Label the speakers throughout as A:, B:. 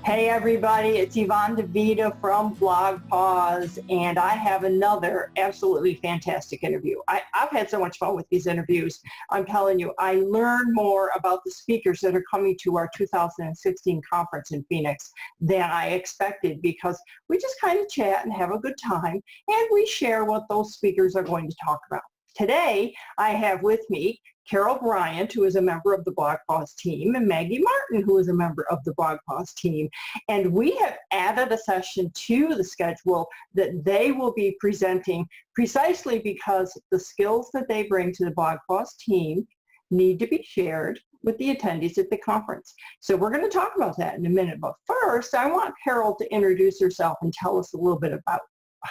A: Hey everybody, it's Yvonne DiVita from BlogPaws, and I have another absolutely fantastic interview. I've had so much fun with these interviews. I'm telling you, I learned more about the speakers that are coming to our 2016 conference in Phoenix than I expected, because we just kind of chat and have a good time, and we share what those speakers are going to talk about. Today, I have with me Carol Bryant, who is a member of the BlogPaws team, and Maggie Marton, who is a member of the BlogPaws team. And we have added a session to the schedule that they will be presenting precisely because the skills that they bring to the BlogPaws team need to be shared with the attendees at the conference. So we're going to talk about that in a minute. But first, I want Carol to introduce herself and tell us a little bit about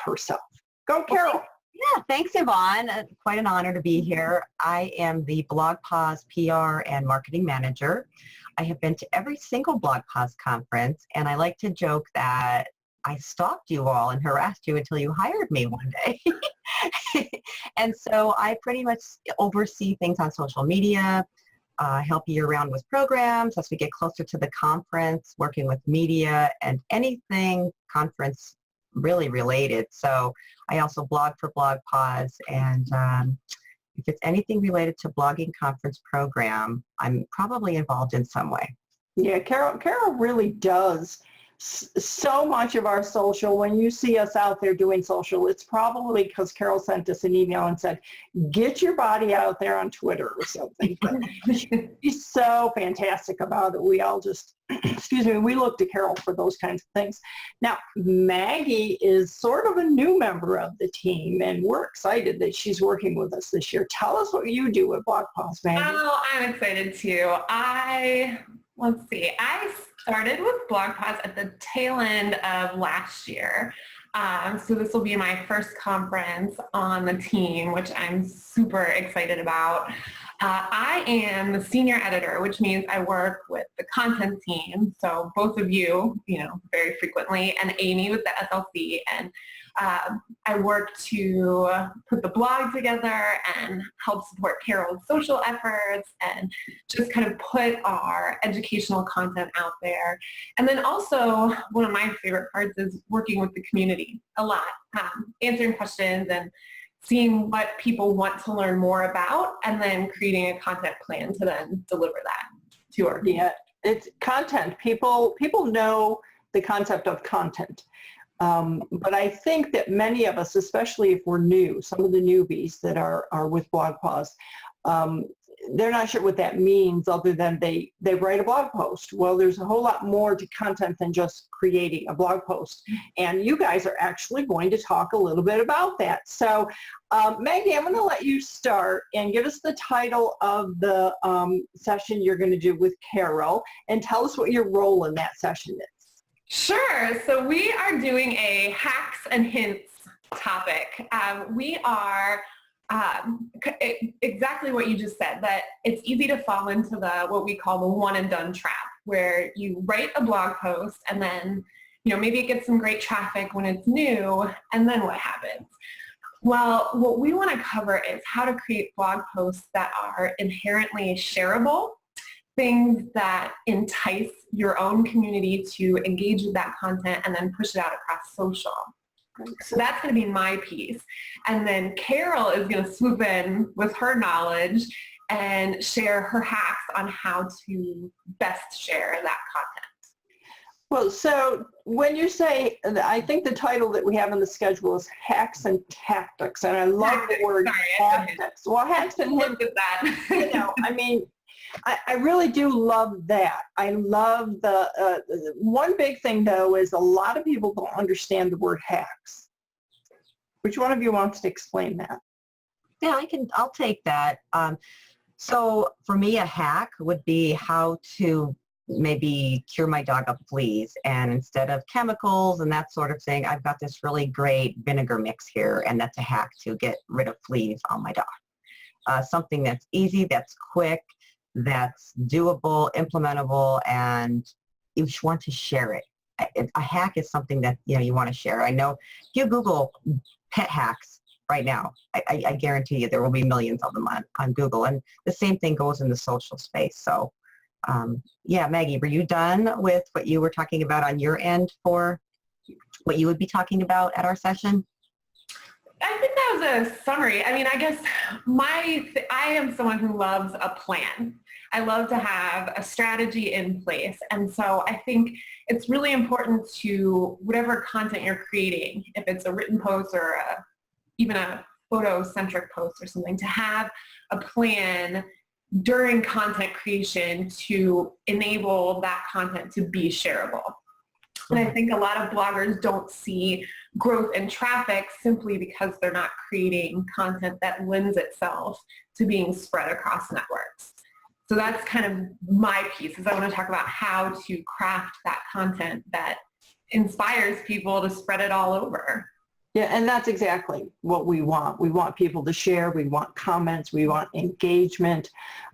A: herself. Go, Carol.
B: Yeah, thanks, Yvonne. Quite an honor to be here. I am the BlogPaws PR and Marketing Manager. I have been to every single BlogPaws conference, and I like to joke that I stalked you all and harassed you until you hired me one day. And so I pretty much oversee things on social media, help you around with programs as we get closer to the conference, working with media and anything conference really related. So I also blog for BlogPaws, and if it's anything related to blogging conference program, I'm probably involved in some way.
A: Yeah, Carol really does so much of our social. When you see us out there doing social, it's probably because Carol sent us an email and said, get your body out there on Twitter or something. But she's so fantastic about it. We all just, excuse me, we look to Carol for those kinds of things. Now, Maggie is sort of a new member of the team, and we're excited that she's working with us this year. Tell us what you do at BlogPaws, Maggie.
C: Oh, I'm excited too. Let's see, I started with BlogPaws at the tail end of last year. So this will be my first conference on the team, which I'm super excited about. I am the senior editor, which means I work with the content team. So both of you, very frequently, and Amy with the SLC. And I work to put the blog together and help support Carol's social efforts and just kind of put our educational content out there. And then also, one of my favorite parts is working with the community a lot, answering questions and seeing what people want to learn more about, and then creating a content plan to then deliver that to our team.
A: Yeah, it's content. People know the concept of content. But I think that many of us, especially if we're new, some of the newbies that are with BlogPaws, they're not sure what that means other than they write a blog post. Well, there's a whole lot more to content than just creating a blog post. And you guys are actually going to talk a little bit about that. So, Maggie, I'm going to let you start and give us the title of the session you're going to do with Carol, and tell us what your role in that session is.
C: Sure. So we are doing a hacks and hints topic. We are exactly what you just said, that it's easy to fall into what we call the one and done trap, where you write a blog post and then maybe it gets some great traffic when it's new, and then what happens? Well, what we want to cover is how to create blog posts that are inherently shareable, things that entice your own community to engage with that content and then push it out across social. So that's going to be my piece. And then Carol is going to swoop in with her knowledge and share her hacks on how to best share that content.
A: Well, so when you say, I think the title that we have on the schedule is Hacks and Tactics, and I love the word tactics. Well, hacks and hints, I mean, I really do love that. I love the, one big thing though is a lot of people don't understand the word hacks. Which one of you wants to explain that?
B: Yeah, I'll take that. So for me, a hack would be how to maybe cure my dog of fleas, and instead of chemicals and that sort of thing, I've got this really great vinegar mix here, and that's a hack to get rid of fleas on my dog. Something that's easy, that's quick, that's doable, implementable, and you just want to share it. A hack is something that you want to share. I know if you Google pet hacks right now, I guarantee you there will be millions of them on Google, and the same thing goes in the social space. So Yeah, Maggie, were you done with what you were talking about on your end for what you would be talking about at our session?
C: I think that was a summary. I mean, I guess I am someone who loves a plan. I love to have a strategy in place. And so I think it's really important to, whatever content you're creating, if it's a written post or even a photo-centric post or something, to have a plan during content creation to enable that content to be shareable. And I think a lot of bloggers don't see growth in traffic simply because they're not creating content that lends itself to being spread across networks. So that's kind of my piece, is I want to talk about how to craft that content that inspires people to spread it all over.
A: Yeah, and that's exactly what we want. We want people to share. We want comments. We want engagement.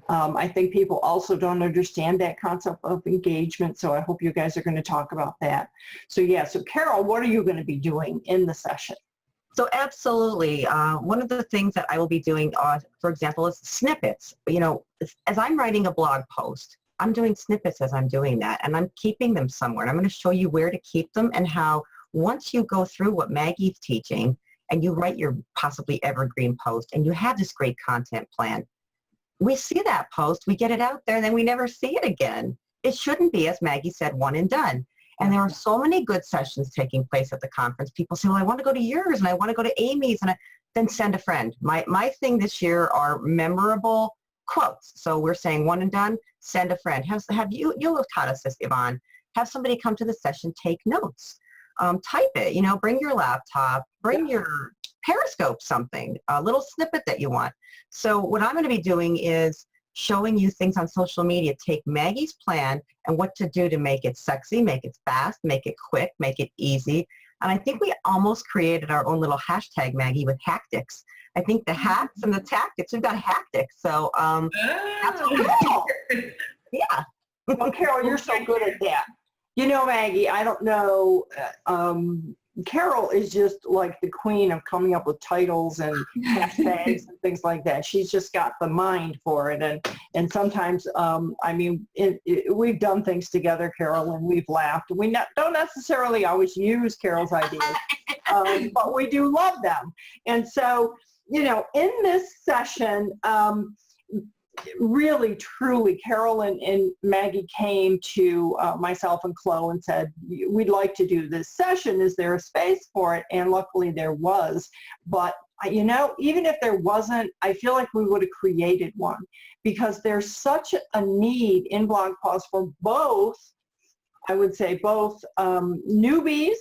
A: I think people also don't understand that concept of engagement, so I hope you guys are going to talk about that. So yeah, so Carol, what are you going to be doing in the session?
B: So absolutely. One of the things that I will be doing, for example, is snippets. You know, as I'm writing a blog post, I'm doing snippets as I'm doing that, and I'm keeping them somewhere. And I'm going to show you where to keep them and how once you go through what Maggie's teaching and you write your possibly evergreen post and you have this great content plan, we see that post, we get it out there, and then we never see it again. It shouldn't be, as Maggie said, one and done. And there are so many good sessions taking place at the conference. People say, well, I want to go to yours and I want to go to Amy's, and then send a friend. My thing this year are memorable quotes. So we're saying one and done, send a friend. You'll have taught us this, Yvonne. Have somebody come to the session, take notes. Type it, bring your laptop, bring your Periscope, something, a little snippet that you want. So what I'm going to be doing is showing you things on social media. Take Maggie's plan and what to do to make it sexy, make it fast, make it quick, make it easy. And I think we almost created our own little hashtag, Maggie, with hactics. I think the hacks and the tactics, we've got hactics. So that's cool. Yeah.
A: Well, Carol, you're so good at that. Maggie, I don't know, Carol is just like the queen of coming up with titles and hashtags and things like that. She's just got the mind for it. And sometimes, we've done things together, Carol, and we've laughed. We don't necessarily always use Carol's ideas, but we do love them. And so, in this session, really, truly, Carol and Maggie came to myself and Chloe and said, we'd like to do this session. Is there a space for it? And luckily there was. But, even if there wasn't, I feel like we would have created one, because there's such a need in BlogPaws for both, I would say both newbies,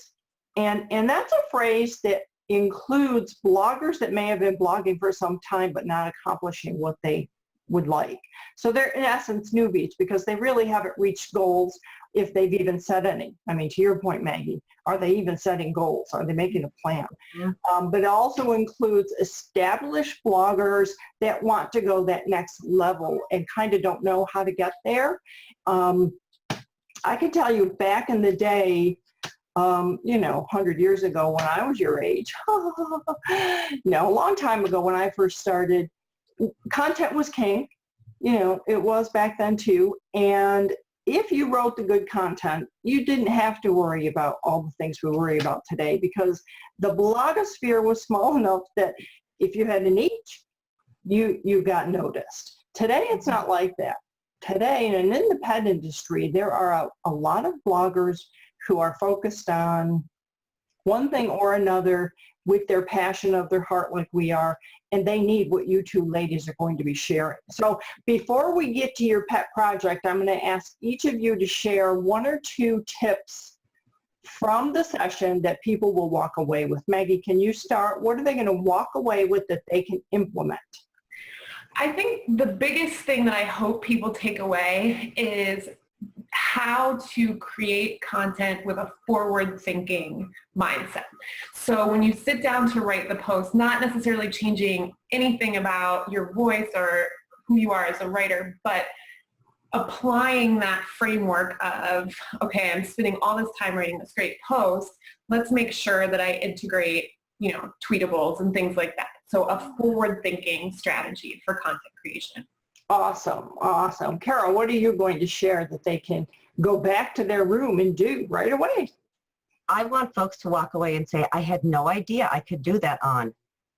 A: and that's a phrase that includes bloggers that may have been blogging for some time but not accomplishing what they would like. So they're in essence newbies because they really haven't reached goals, if they've even set any. I mean, to your point, Maggie, are they even setting goals? Are they making a plan? Mm-hmm. But it also includes established bloggers that want to go that next level and kind of don't know how to get there. I can tell you back in the day, 100 years ago when I was your age, a long time ago when I first started, content was king. It was back then too. And if you wrote the good content, you didn't have to worry about all the things we worry about today, because the blogosphere was small enough that if you had a niche, you got noticed. Today, it's not like that. Today, in an independent industry, there are a lot of bloggers who are focused on one thing or another with their passion of their heart, like we are, and they need what you two ladies are going to be sharing. So before we get to your pet project, I'm going to ask each of you to share one or two tips from the session that people will walk away with. Maggie, can you start? What are they going to walk away with that they can implement?
C: I think the biggest thing that I hope people take away is how to create content with a forward-thinking mindset. So when you sit down to write the post, not necessarily changing anything about your voice or who you are as a writer, but applying that framework of, okay, I'm spending all this time writing this great post, let's make sure that I integrate, tweetables and things like that. So a forward-thinking strategy for content creation.
A: Awesome. Awesome. Carol, what are you going to share that they can go back to their room and do right away?
B: I want folks to walk away and say, I had no idea I could do that on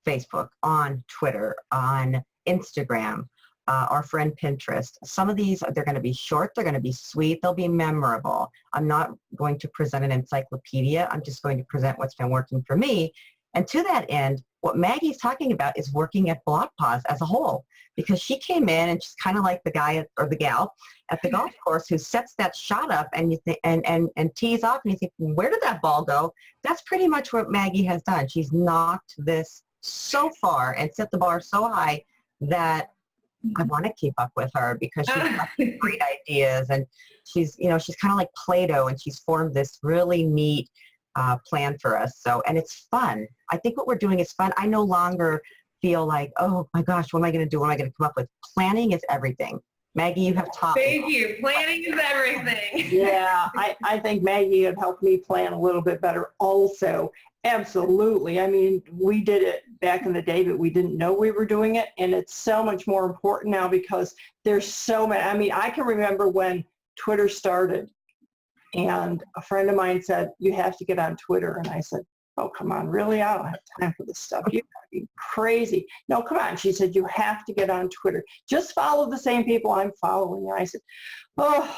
B: Facebook, on Twitter, on Instagram, our friend Pinterest. Some of these, they're going to be short, they're going to be sweet, they'll be memorable. I'm not going to present an encyclopedia. I'm just going to present what's been working for me. And to that end, what Maggie's talking about is working at BlogPaws as a whole, because she came in and she's kind of like the guy or the gal at the golf course who sets that shot up and you think and tees off and you think, where did that ball go? That's pretty much what Maggie has done. She's knocked this so far and set the bar so high that I want to keep up with her because she's got great ideas, and she's kind of like Play-Doh, and she's formed this really neat plan for us. So, and it's fun. I think what we're doing is fun. I no longer feel like, oh my gosh, what am I going to do? What am I going to come up with? Planning is everything. Maggie, you have taught me.
C: Thank you. Planning is everything.
A: Yeah, I think Maggie had helped me plan a little bit better also. Absolutely. I mean, we did it back in the day, but we didn't know we were doing it. And it's so much more important now because there's so many. I mean, I can remember when Twitter started and a friend of mine said, you have to get on Twitter. And I said, oh, come on, really? I don't have time for this stuff. You're be crazy. No, come on. She said, you have to get on Twitter. Just follow the same people I'm following. And I said, oh,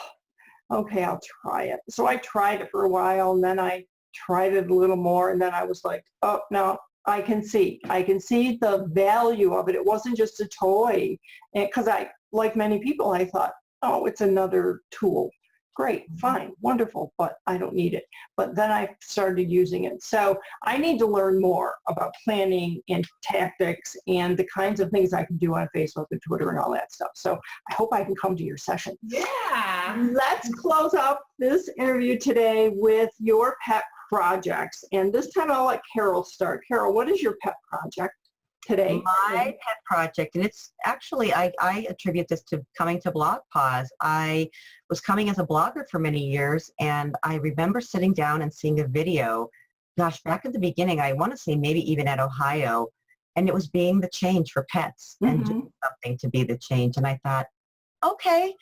A: okay, I'll try it. So I tried it for a while, and then I tried it a little more, and then I was like, oh, no, I can see the value of it. It wasn't just a toy. Because I, like many people, I thought, oh, it's another tool. Great, fine, wonderful, but I don't need it. But then I started using it. So I need to learn more about planning and tactics and the kinds of things I can do on Facebook and Twitter and all that stuff. So I hope I can come to your session.
C: Yeah.
A: Let's close up this interview today with your pet projects. And this time I'll let Carol start. Carol, what is your pet project today?
B: My pet project, and it's actually, I attribute this to coming to BlogPaws. I was coming as a blogger for many years, and I remember sitting down and seeing a video, gosh, back at the beginning, I want to say maybe even at Ohio, and it was being the change for pets and doing something to be the change. And I thought, okay.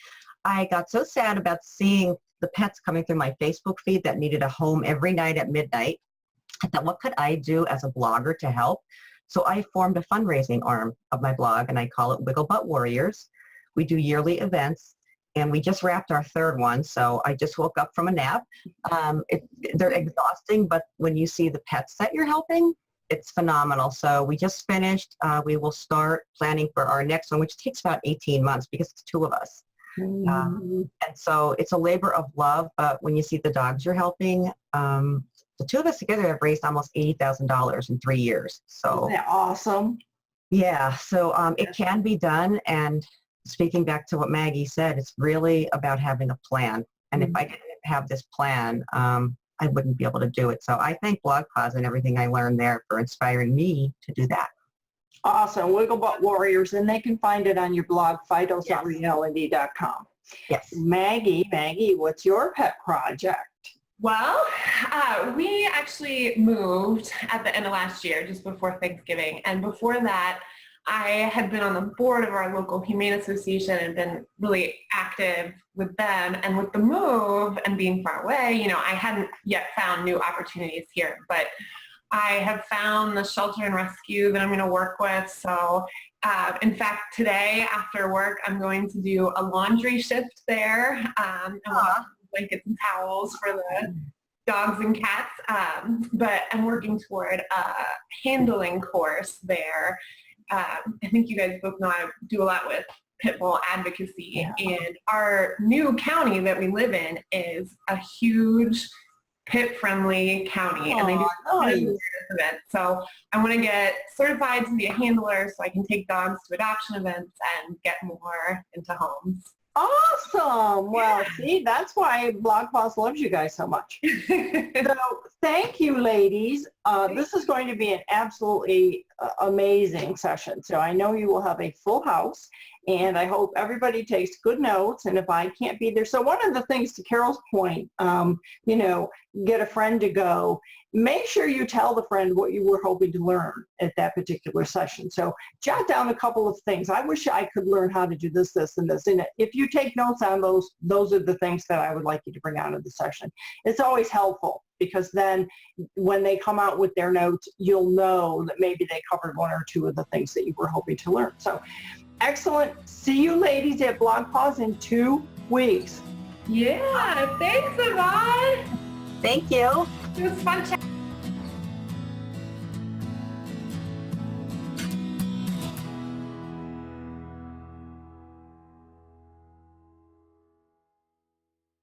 B: I got so sad about seeing the pets coming through my Facebook feed that needed a home every night at midnight. I thought, what could I do as a blogger to help? So I formed a fundraising arm of my blog, and I call it Wiggle Butt Warriors. We do yearly events, and we just wrapped our third one, so I just woke up from a nap. They're exhausting, but when you see the pets that you're helping, it's phenomenal. So we just finished. We will start planning for our next one, which takes about 18 months because it's 2 of us. And so it's a labor of love, but when you see the dogs you're helping, the 2 of us together have raised almost $80,000 in 3 years. So
A: isn't that awesome?
B: Yeah, so it can be done. And speaking back to what Maggie said, it's really about having a plan. And if I didn't have this plan, I wouldn't be able to do it. So I thank BlogPaws and everything I learned there for inspiring me to do that.
A: Awesome. Wiggle Butt Warriors, and they can find it on your blog, FidosReality.com.
B: Yes.
A: Maggie, what's your pet project?
C: Well, we actually moved at the end of last year, just before Thanksgiving. And before that, I had been on the board of our local Humane Association and been really active with them. And with the move and being far away, I hadn't yet found new opportunities here. But I have found the shelter and rescue that I'm going to work with. So in fact, today after work, I'm going to do a laundry shift there. And blankets and towels for the dogs and cats. But I'm working toward a handling course there. I think you guys both know I do a lot with pit bull advocacy. Yeah. And our new county that we live in is a huge pit-friendly county, and they do events. So I want to get certified to be a handler so I can take dogs to adoption events and get more into homes.
A: Awesome. Well, see, that's why BlogPaws loves you guys so much. So thank you, ladies. This is going to be an absolutely amazing session. So I know you will have a full house, and I hope everybody takes good notes. And if I can't be there, so one of the things, to Carol's point, get a friend to go, make sure you tell the friend what you were hoping to learn at that particular session. So jot down a couple of things. I wish I could learn how to do this, this, and this. And if you take notes on those are the things that I would like you to bring out of the session. It's always helpful because then when they come out with their notes, you'll know that maybe they covered one or two of the things that you were hoping to learn. So excellent. See you ladies at BlogPaws in 2 weeks.
C: Yeah, thanks, Yvonne.
B: Thank you.
C: It was fun chatting.